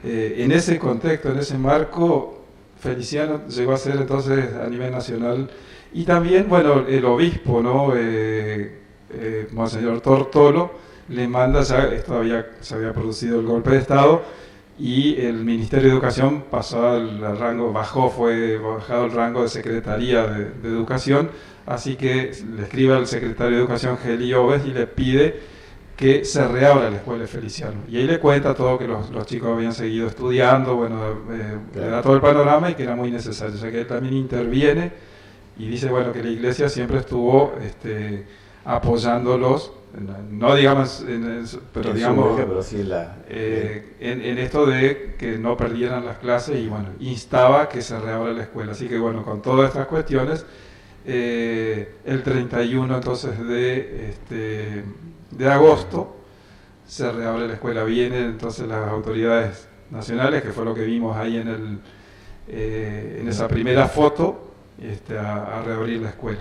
en ese contexto, en ese marco, Feliciano llegó a ser entonces a nivel nacional, y también, bueno, el obispo, ¿no? Monseñor Tortolo le manda, se había producido el golpe de Estado, y el Ministerio de Educación pasó al rango, fue bajado el rango de Secretaría de Educación, así que le escribe al secretario de Educación, Geli Oves, y le pide que se reabra la escuela de Feliciano. Y ahí le cuenta todo, que los chicos habían seguido estudiando, bueno, le da todo el panorama y que era muy necesario. O sea que él también interviene y dice, bueno, que la iglesia siempre estuvo apoyándolos, no digamos, pero digamos, en esto de que no perdieran las clases, y bueno, instaba que se reabra la escuela. Así que bueno, con todas estas cuestiones, el 31 entonces de agosto se reabre la escuela. Vienen entonces las autoridades nacionales, que fue lo que vimos ahí en esa primera foto, a reabrir la escuela.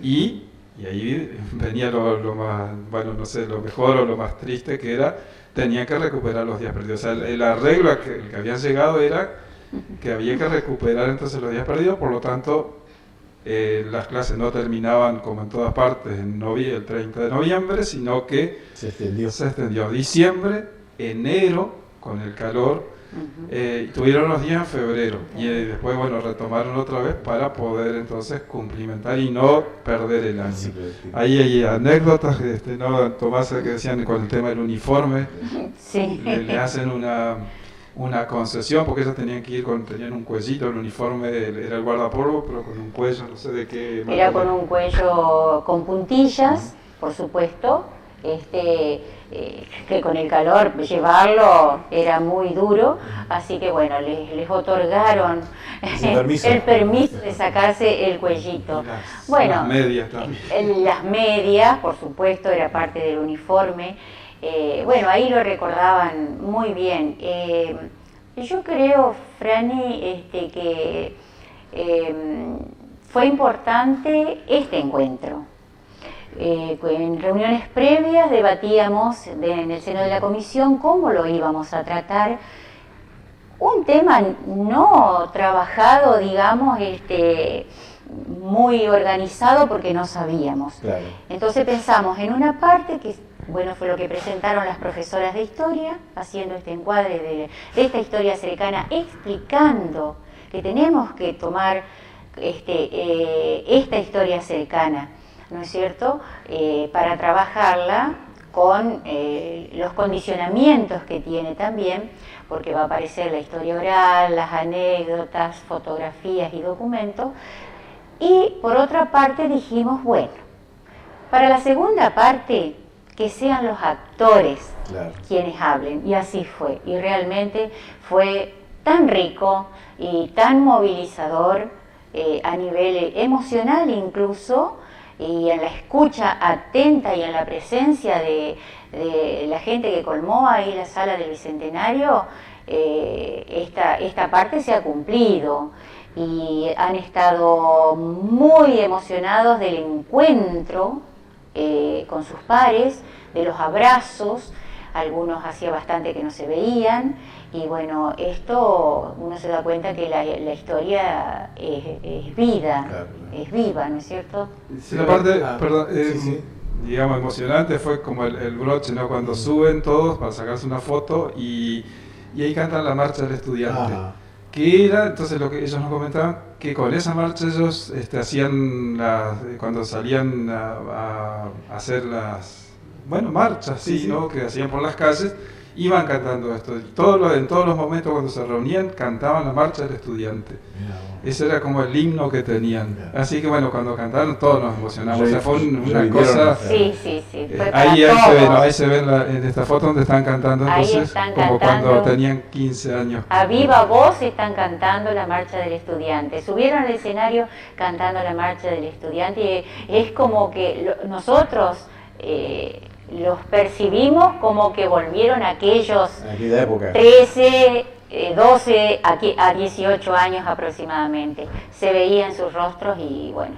Y ahí venía lo más, bueno, no sé, lo mejor o lo más triste, que era, tenían que recuperar los días perdidos. O sea, el arreglo al que habían llegado era que había que recuperar entonces los días perdidos, por lo tanto, las clases no terminaban como en todas partes el 30 de noviembre, sino que se extendió diciembre, enero, con el calor, tuvieron los días en febrero, y después, bueno, retomaron otra vez para poder entonces cumplimentar y no perder el año. Ahí hay anécdotas, ¿no, Tomás, que decían con el tema del uniforme? Sí. Le hacen una concesión, porque ellos tenían que ir tenían un cuellito, el uniforme era el guardapolvo, pero con un cuello, no sé de qué. Era con un cuello con puntillas, por supuesto, que con el calor llevarlo era muy duro, así que bueno, les otorgaron el permiso de sacarse el cuellito. Las medias también. Las medias, por supuesto, era parte del uniforme. Bueno, ahí lo recordaban muy bien. Yo creo, Franny, que fue importante este encuentro. En reuniones previas debatíamos en el seno de la comisión cómo lo íbamos a tratar. Un tema no trabajado, digamos, muy organizado, porque no sabíamos. Claro. Entonces pensamos en una parte que, bueno, fue lo que presentaron las profesoras de historia, haciendo este encuadre de esta historia cercana, explicando que tenemos que tomar esta historia cercana, ¿no es cierto?, para trabajarla con los condicionamientos que tiene también, porque va a aparecer la historia oral, las anécdotas, fotografías y documentos. Y por otra parte dijimos, bueno, para la segunda parte, que sean los actores quienes hablen, y así fue, y realmente fue tan rico y tan movilizador a nivel emocional incluso, y en la escucha atenta y en la presencia de la gente que colmó ahí la sala del Bicentenario, esta parte se ha cumplido y han estado muy emocionados del encuentro con sus pares, de los abrazos. Algunos hacía bastante que no se veían, y bueno, esto uno se da cuenta que la historia es vida, claro. Es viva, ¿no es cierto? Sí, la parte, sí. digamos, emocionante fue como el broche, ¿no? Cuando suben todos para sacarse una foto y ahí cantan la marcha del estudiante. Ajá. Que era, entonces lo que ellos nos comentaban, que con esa marcha ellos hacían, cuando salían a hacer las, marchas, sí, ¿no? Que hacían por las calles, iban cantando esto. En todos los momentos cuando se reunían, cantaban la marcha del estudiante. Ese era como el himno que tenían. Así que bueno, cuando cantaron todos nos emocionamos. O sea, fue una cosa... Sí. Ahí se ve en esta foto donde están cantando, entonces, están como cantando, cuando tenían 15 años. A viva voz están cantando la marcha del estudiante. Subieron al escenario cantando la marcha del estudiante, y es como que nosotros los percibimos como que volvieron aquella 13, 12 a 18 años aproximadamente. Se veía en sus rostros, y bueno,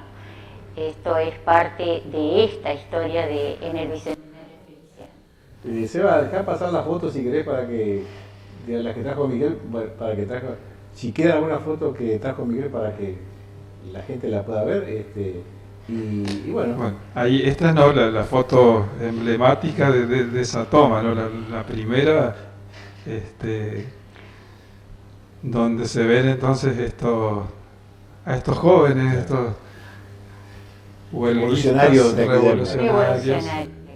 esto es parte de esta historia en el Bicentenario Feliciano. Seba, dejá pasar la foto si querés, para que, de las que trajo Miguel, si queda alguna foto que trajo Miguel para que la gente la pueda ver, y bueno. Ahí esta es la foto emblemática de esa toma, ¿no? La primera, donde se ven entonces a estos jóvenes, estos revolucionarios de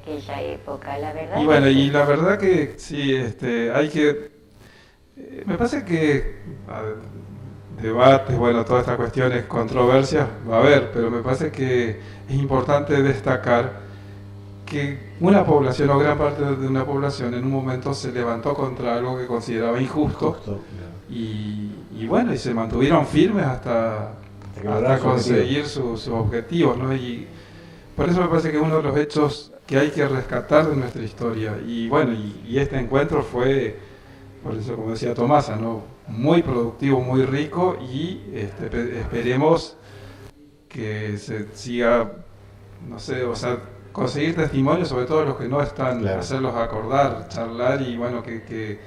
aquella época, la verdad. Y bueno, y la verdad que sí, hay que, me parece que debates, todas estas cuestiones, controversias va a haber, pero me parece que es importante destacar que una población o gran parte de una población en un momento se levantó contra algo que consideraba injusto, y se mantuvieron firmes hasta conseguir sus objetivos, ¿no? Y por eso me parece que es uno de los hechos que hay que rescatar de nuestra historia. Y este encuentro fue, por eso, como decía Tomasa, ¿no? Muy productivo, muy rico, y esperemos que se siga, conseguir testimonios, sobre todo los que no están, claro, hacerlos acordar, charlar, y que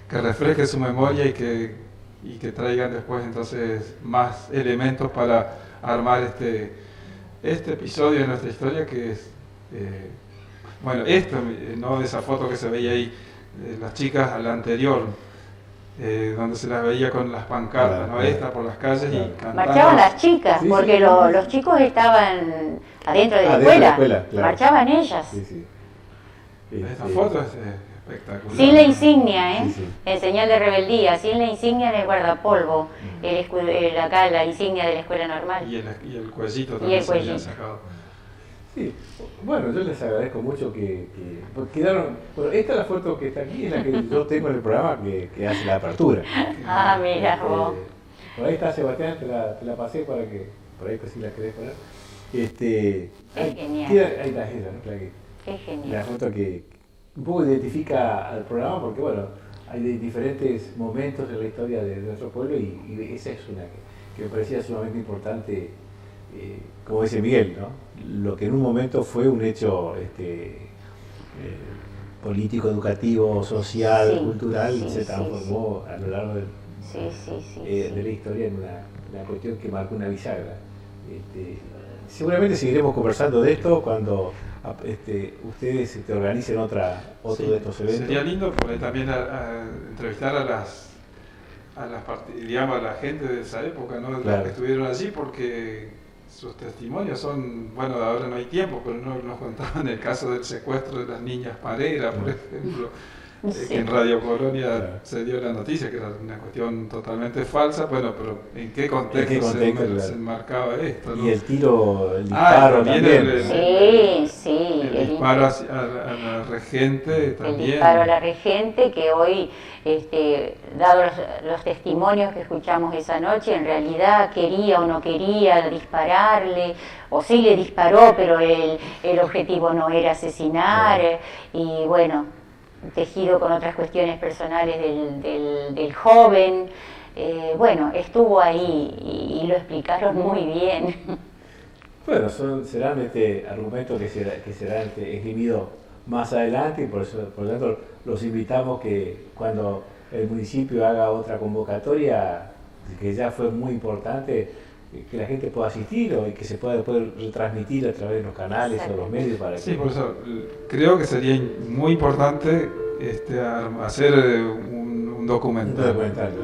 refresque su memoria y que traigan después entonces más elementos para armar este episodio de nuestra historia, que es no esa foto que se veía ahí, las chicas a la anterior, donde se las veía con las pancartas, ¿no? Esta por las calles, y cantando. Marchaban las chicas, porque los chicos estaban adentro de la escuela, claro. Marchaban ellas. Esta foto es espectacular. Sin la insignia, en señal de rebeldía, sin la insignia del guardapolvo, acá la insignia de la escuela normal. Y el cuellito también se habían sacado. Sí, bueno, yo les agradezco mucho que quedaron. Bueno, esta es la foto que está aquí, es la que yo tengo en el programa que hace la apertura. Mira vos. Por ahí está Sebastián, te la pasé para que, por ahí pues si la querés poner. Es genial. Ahí está esa, ¿no? Es genial. La foto que un poco identifica al programa, porque hay diferentes momentos en la historia de nuestro pueblo, y esa es una que me parecía sumamente importante, como dice Miguel, ¿no? Lo que en un momento fue un hecho político, educativo, social, cultural, se transformó a lo largo de la historia en una cuestión que marcó una bisagra. Seguramente seguiremos conversando de esto cuando ustedes organicen otro de estos eventos. Sería lindo por ahí también entrevistar a la gente de esa época, ¿no? Claro. Los que estuvieron allí, porque sus testimonios son, ahora no hay tiempo, pero nos contaban el caso del secuestro de las niñas Parera, por ejemplo. que en Radio Colonia se dio la noticia, que era una cuestión totalmente falsa. Bueno, pero ¿en qué contexto, se enmarcaba esto, ¿no? Y el disparo también. Sí. El disparo a la regente también. El disparo a la regente, que hoy, dado los testimonios que escuchamos esa noche, en realidad quería o no quería dispararle, o sí le disparó, pero el objetivo no era asesinar, y bueno, tejido con otras cuestiones personales del joven. Bueno, estuvo ahí y lo explicaron muy bien. Bueno, serán argumentos que serán esgrimidos más adelante, y por lo tanto los invitamos que cuando el municipio haga otra convocatoria, que ya fue muy importante, que la gente pueda asistir y que se pueda después retransmitir a través de los canales o los medios para que... Sí, por eso creo que sería muy importante hacer un documental.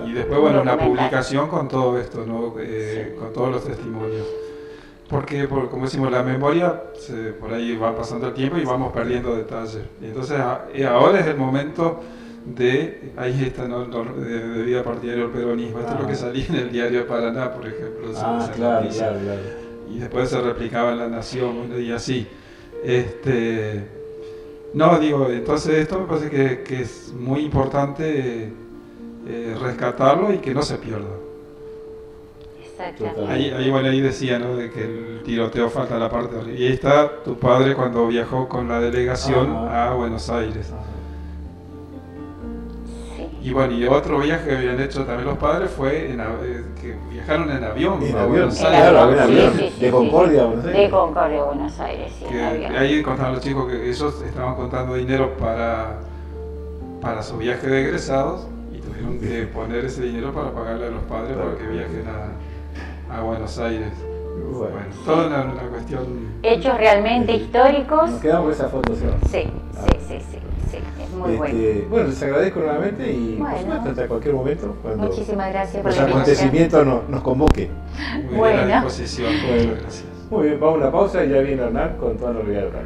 Y después, bueno, una publicación con todo esto, ¿no? Con todos los testimonios. Porque, como decimos, la memoria, por ahí va pasando el tiempo y vamos perdiendo detalles. Y entonces ahora es el momento ahí está, ¿no? de vida partidaria del peronismo. Esto es lo que salía en el Diario de Paraná, por ejemplo. Claro. Y después se replicaba en La Nación, y así. No, digo, entonces esto me parece que es muy importante rescatarlo y que no se pierda. Exactamente. Ahí decía, ¿no? De que el tiroteo falta la parte de arriba. Y ahí está tu padre cuando viajó con la delegación a Buenos Aires. Y bueno, y otro viaje que habían hecho también los padres fue que viajaron en avión a Buenos Aires. De Concordia a Buenos Aires. De Concordia a Buenos Aires, sí. Ahí contaban los chicos que ellos estaban contando dinero para su viaje de egresados y tuvieron que poner ese dinero para pagarle a los padres para que viajen a Buenos Aires. Bueno, toda una cuestión... Hechos realmente históricos. Nos quedamos con esa foto, Sí, es muy bueno. Bueno, les agradezco nuevamente y por supuesto hasta cualquier momento cuando muchísimas gracias por los la acontecimientos nos convoque. Muy bien, a disposición. Muchas gracias. Muy bien, vamos a una pausa y ya viene Hernán con toda la realidad local.